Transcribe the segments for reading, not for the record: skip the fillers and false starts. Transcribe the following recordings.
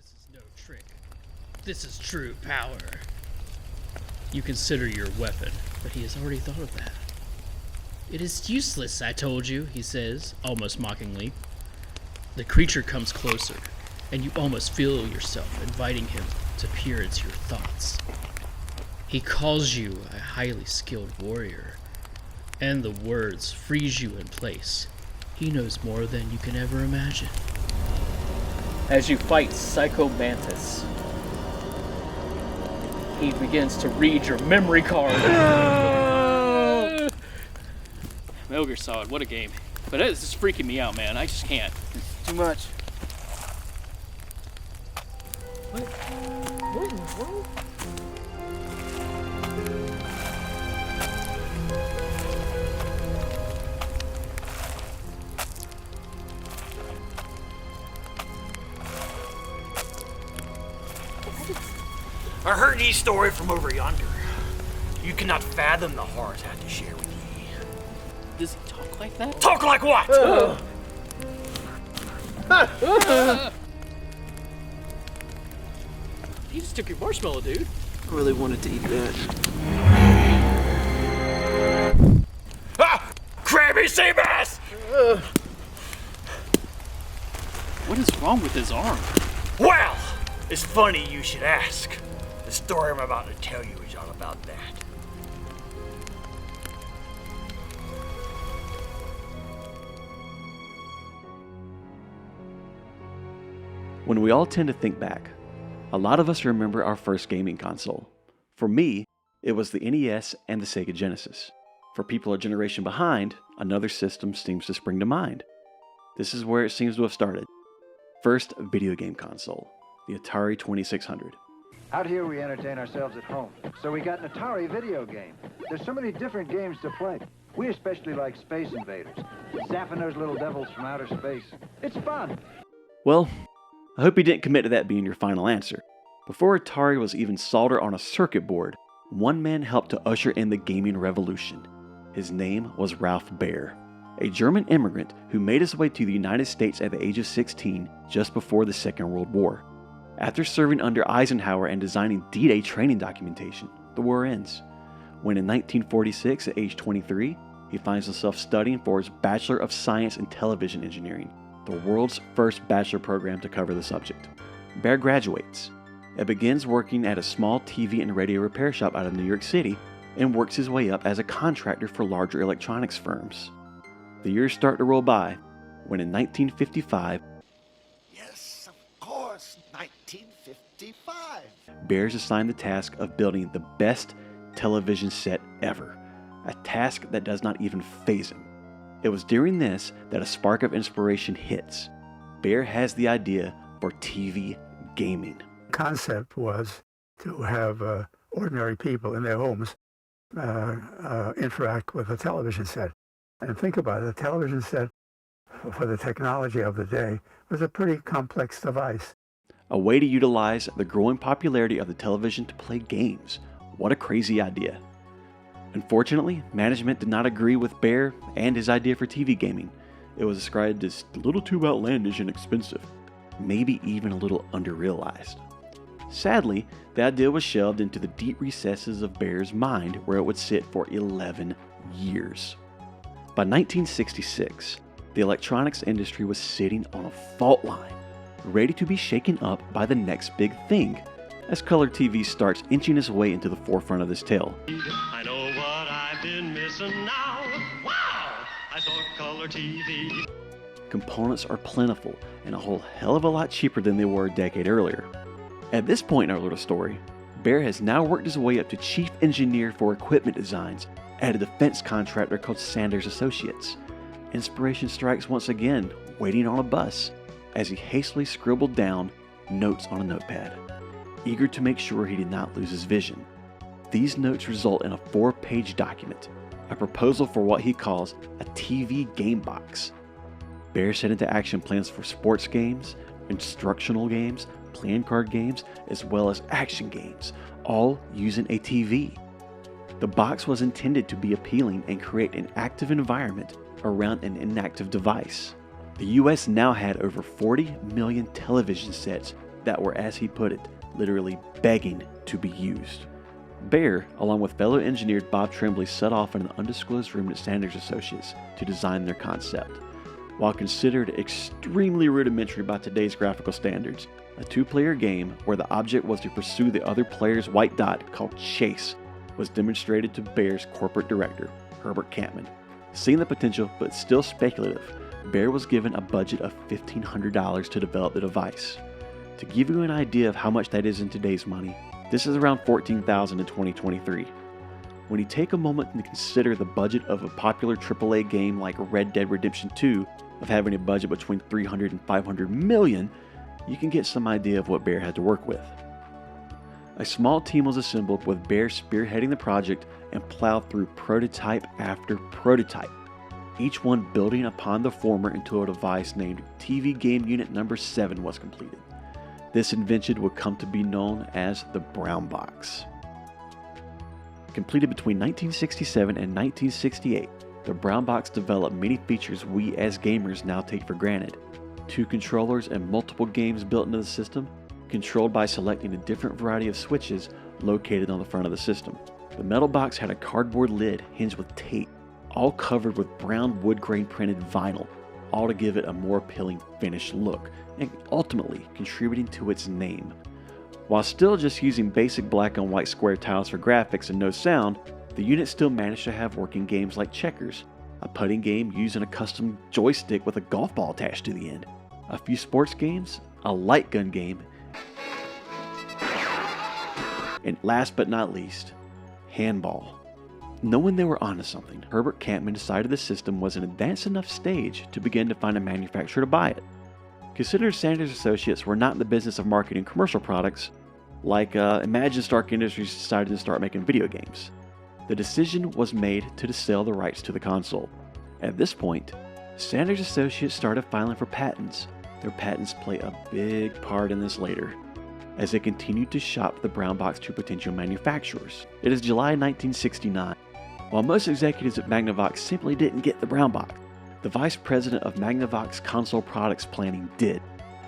This is no trick. This is true power. You consider your weapon, but he has already thought of that. It is useless, I told you, he says, almost mockingly. The creature comes closer, and you almost feel yourself inviting him to peer into your thoughts. He calls you a highly skilled warrior, and the words freeze you in place. He knows more than you can ever imagine. As you fight Psycho Mantis, he begins to read your memory card. Metal Gear Solid, what a game. But this is freaking me out, man. I just can't. It's too much. What in the world? I heard ye story from over yonder. You cannot fathom the horrors I had to share with ye. Does he talk like that? Talk like what? He just took your marshmallow, dude. I really wanted to eat that. Ah! Crabby sea bass! What is wrong with his arm? Well, it's funny you should ask. The story I'm about to tell you is all about that. When we all tend to think back, a lot of us remember our first gaming console. For me, it was the NES and the Sega Genesis. For people a generation behind, another system seems to spring to mind. This is where it seems to have started. First video game console, the Atari 2600. Out here we entertain ourselves at home, so we got an Atari video game. There's so many different games to play. We especially like Space Invaders, zapping those little devils from outer space. It's fun. Well, I hope you didn't commit to that being your final answer. Before Atari was even soldered on a circuit board, one man helped to usher in the gaming revolution. His name was Ralph Baer, a German immigrant who made his way to the United States at the age of 16 just before the Second World War. After serving under Eisenhower and designing D-Day training documentation, the war ends. When in 1946, at age 23, he finds himself studying for his Bachelor of Science in Television Engineering, the world's first bachelor program to cover the subject. Baer graduates and begins working at a small TV and radio repair shop out of New York City and works his way up as a contractor for larger electronics firms. The years start to roll by when in 1955, Yes, of course, 1955. Baer is assigned the task of building the best television set ever, a task that does not even faze him. It was during this that a spark of inspiration hits. Baer has the idea for TV gaming. Concept was to have ordinary people in their homes interact with a television set. And think about it, a television set for the technology of the day was a pretty complex device. A way to utilize the growing popularity of the television to play games. What a crazy idea. Unfortunately, management did not agree with Baer and his idea for TV gaming. It was described as a little too outlandish and expensive, maybe even a little underrealized. Sadly, the idea was shelved into the deep recesses of Baer's mind, where it would sit for 11 years. By 1966, the electronics industry was sitting on a fault line, ready to be shaken up by the next big thing, as color TV starts inching its way into the forefront of this tale. I know what I've been missing now. Wow! I thought color TV. Components are plentiful and a whole hell of a lot cheaper than they were a decade earlier. At this point in our little story, Baer has now worked his way up to chief engineer for equipment designs at a defense contractor called Sanders Associates. Inspiration strikes once again, waiting on a bus, as he hastily scribbled down notes on a notepad, eager to make sure he did not lose his vision. These notes result in a 4-page document, a proposal for what he calls a TV game box. Baer set into action plans for sports games, instructional games, playing card games, as well as action games, all using a TV. The box was intended to be appealing and create an active environment around an inactive device. The US now had over 40 million television sets that were, as he put it, literally begging to be used. Baer, along with fellow engineer Bob Tremblay, set off in an undisclosed room at Sanders Associates to design their concept. While considered extremely rudimentary by today's graphical standards, a two-player game where the object was to pursue the other player's white dot called Chase was demonstrated to Baer's corporate director, Herbert Campman. Seeing the potential, but still speculative, Baer was given a budget of $1,500 to develop the device. To give you an idea of how much that is in today's money, this is around $14,000 in 2023. When you take a moment to consider the budget of a popular AAA game like Red Dead Redemption 2 of having a budget between $300 and $500 million, you can get some idea of what Baer had to work with. A small team was assembled with Baer spearheading the project and plowed through prototype after prototype, each one building upon the former until a device named TV Game Unit Number 7 was completed. This invention would come to be known as the Brown Box. Completed between 1967 and 1968, the Brown Box developed many features we as gamers now take for granted. 2 controllers and multiple games built into the system, controlled by selecting a different variety of switches located on the front of the system. The metal box had a cardboard lid hinged with tape, all covered with brown wood grain printed vinyl, all to give it a more appealing finished look, and ultimately contributing to its name. While still just using basic black and white square tiles for graphics and no sound, the unit still managed to have working games like checkers, a putting game using a custom joystick with a golf ball attached to the end, a few sports games, a light gun game, and last but not least, handball. Knowing they were onto something, Herbert Campman decided the system was an advanced enough stage to begin to find a manufacturer to buy it. Considered Sanders Associates were not in the business of marketing commercial products, like Imagine Stark Industries decided to start making video games. The decision was made to sell the rights to the console. At this point, Sanders Associates started filing for patents. Their patents play a big part in this later, as they continued to shop the Brown Box to potential manufacturers. It is July 1969. While most executives at Magnavox simply didn't get the Brown Box, the vice president of Magnavox Console Products Planning did,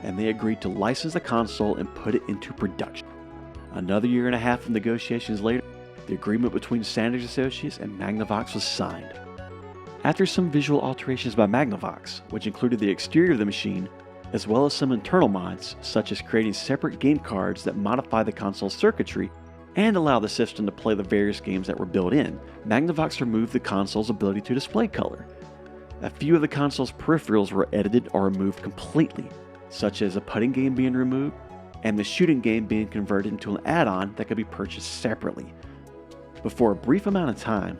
and they agreed to license the console and put it into production. Another year and a half of negotiations later, the agreement between Sanders Associates and Magnavox was signed. After some visual alterations by Magnavox, which included the exterior of the machine, as well as some internal mods, such as creating separate game cards that modify the console's circuitry and allow the system to play the various games that were built in, Magnavox removed the console's ability to display color. A few of the console's peripherals were edited or removed completely, such as a putting game being removed and the shooting game being converted into an add-on that could be purchased separately. But for a brief amount of time,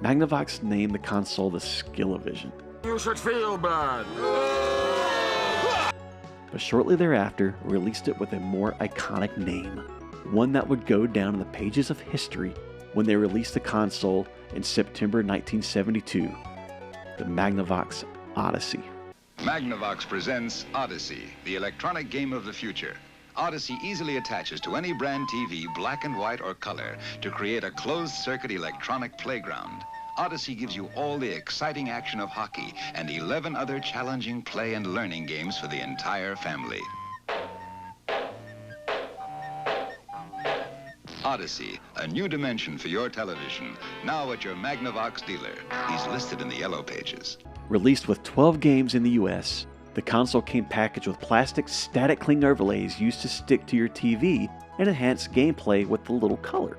Magnavox named the console the Skillovision. You should feel bad. But shortly thereafter released it with a more iconic name, one that would go down in the pages of history when they released the console in September 1972, the Magnavox Odyssey. Magnavox presents Odyssey, the electronic game of the future. Odyssey easily attaches to any brand TV, black and white or color, to create a closed-circuit electronic playground. Odyssey gives you all the exciting action of hockey and 11 other challenging play and learning games for the entire family. Odyssey, a new dimension for your television, now at your Magnavox dealer. He's listed in the yellow pages. Released with 12 games in the US, the console came packaged with plastic static cling overlays used to stick to your TV and enhance gameplay with the little color.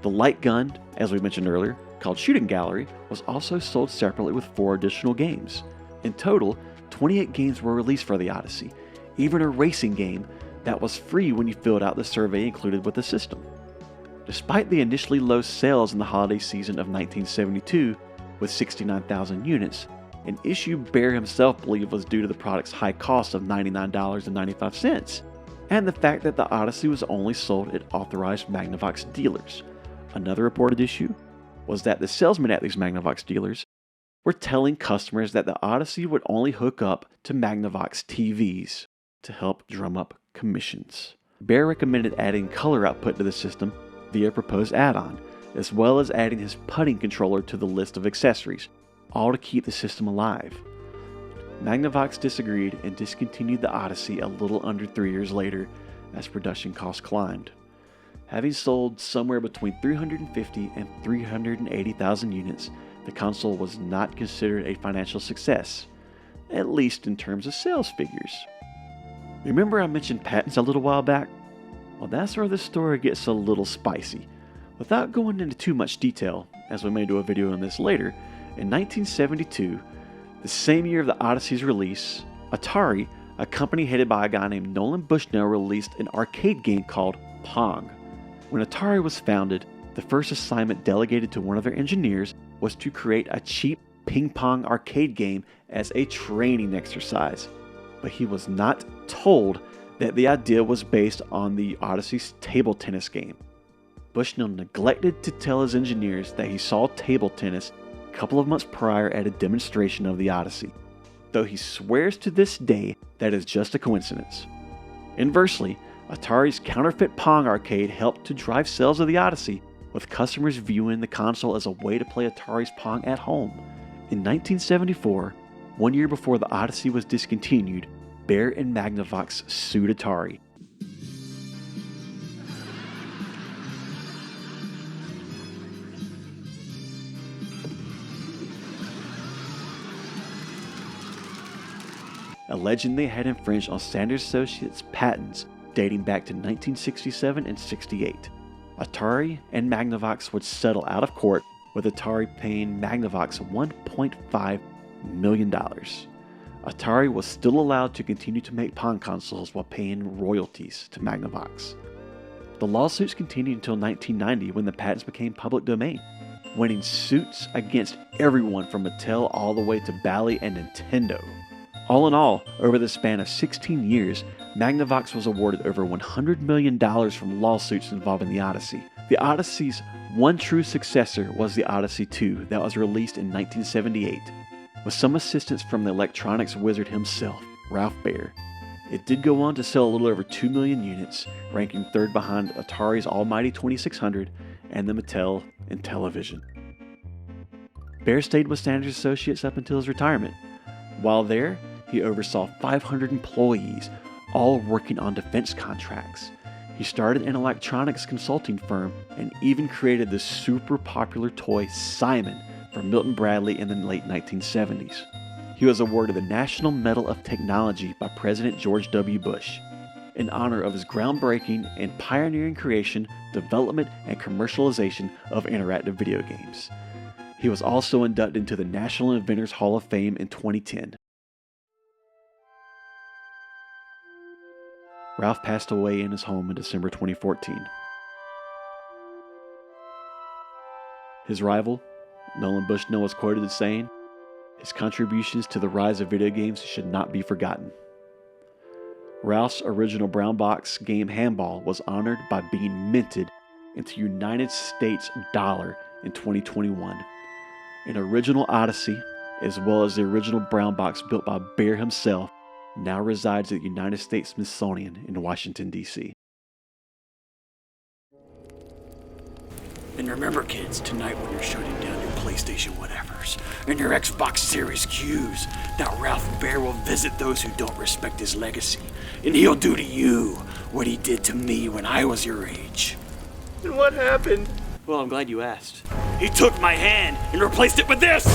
The light gun, as we mentioned earlier, called Shooting Gallery, was also sold separately with 4 additional games. In total, 28 games were released for the Odyssey, even a racing game that was free when you filled out the survey included with the system. Despite the initially low sales in the holiday season of 1972, with 69,000 units, an issue Baer himself believed was due to the product's high cost of $99.95, and the fact that the Odyssey was only sold at authorized Magnavox dealers. Another reported issue was that the salesmen at these Magnavox dealers were telling customers that the Odyssey would only hook up to Magnavox TVs to help drum up commissions. Baer recommended adding color output to the system via a proposed add-on, as well as adding his putting controller to the list of accessories, all to keep the system alive. Magnavox disagreed and discontinued the Odyssey a little under 3 years later as production costs climbed. Having sold somewhere between 350 and 380,000 units, the console was not considered a financial success, at least in terms of sales figures. Remember I mentioned patents a little while back? Well, that's where this story gets a little spicy. Without going into too much detail, as we may do a video on this later, in 1972, the same year of the Odyssey's release, Atari, a company headed by a guy named Nolan Bushnell, released an arcade game called Pong. When Atari was founded, the first assignment delegated to one of their engineers was to create a cheap ping-pong arcade game as a training exercise. But he was not told that the idea was based on the Odyssey's table tennis game. Bushnell neglected to tell his engineers that he saw table tennis a couple of months prior at a demonstration of the Odyssey, though he swears to this day that is just a coincidence. Inversely, Atari's counterfeit Pong arcade helped to drive sales of the Odyssey, with customers viewing the console as a way to play Atari's Pong at home. In 1974, 1 year before the Odyssey was discontinued, Baer and Magnavox sued Atari. Alleging they had infringed on Sanders Associates' patents dating back to 1967 and 68. Atari and Magnavox would settle out of court, with Atari paying Magnavox $1.5 million. Atari was still allowed to continue to make Pong consoles while paying royalties to Magnavox. The lawsuits continued until 1990, when the patents became public domain, winning suits against everyone from Mattel all the way to Bally and Nintendo. All in all, over the span of 16 years, Magnavox was awarded over $100 million from lawsuits involving the Odyssey. The Odyssey's one true successor was the Odyssey 2 that was released in 1978, with some assistance from the electronics wizard himself, Ralph Baer. It did go on to sell a little over 2 million units, ranking third behind Atari's almighty 2600 and the Mattel Intellivision. Baer stayed with Sanders Associates up until his retirement. While there, he oversaw 500 employees, all working on defense contracts. He started an electronics consulting firm and even created the super popular toy Simon for Milton Bradley in the late 1970s. He was awarded the National Medal of Technology by President George W. Bush in honor of his groundbreaking and pioneering creation, development, and commercialization of interactive video games. He was also inducted into the National Inventors Hall of Fame in 2010. Ralph passed away in his home in December 2014. His rival, Nolan Bushnell, was quoted as saying, "His contributions to the rise of video games should not be forgotten." Ralph's original brown box game Handball was honored by being minted into United States dollar in 2021. An original Odyssey, as well as the original brown box built by Baer himself, now resides at the United States Smithsonian in Washington, D.C. And remember, kids, tonight when you're shutting down your PlayStation whatevers and your Xbox Series Qs, that Ralph Baer will visit those who don't respect his legacy, and he'll do to you what he did to me when I was your age. And what happened? Well, I'm glad you asked. He took my hand and replaced it with this!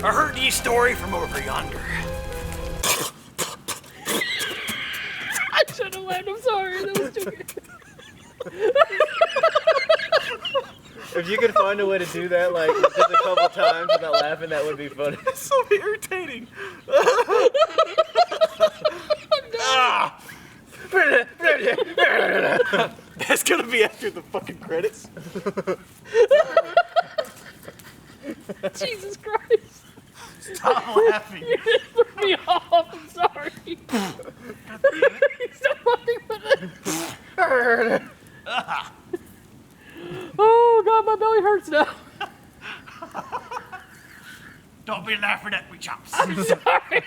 I heard ye story from over yonder. I should have laughed. I'm sorry. That was too good. If you could find a way to do that, like just a couple times without laughing, that would be funny. It's so irritating. That's gonna be after the fucking credits. Jesus Christ. Stop laughing. You just threw me off. I'm sorry. Stop laughing with it. Oh, God, my belly hurts now. Don't be laughing at me, chops. I'm sorry.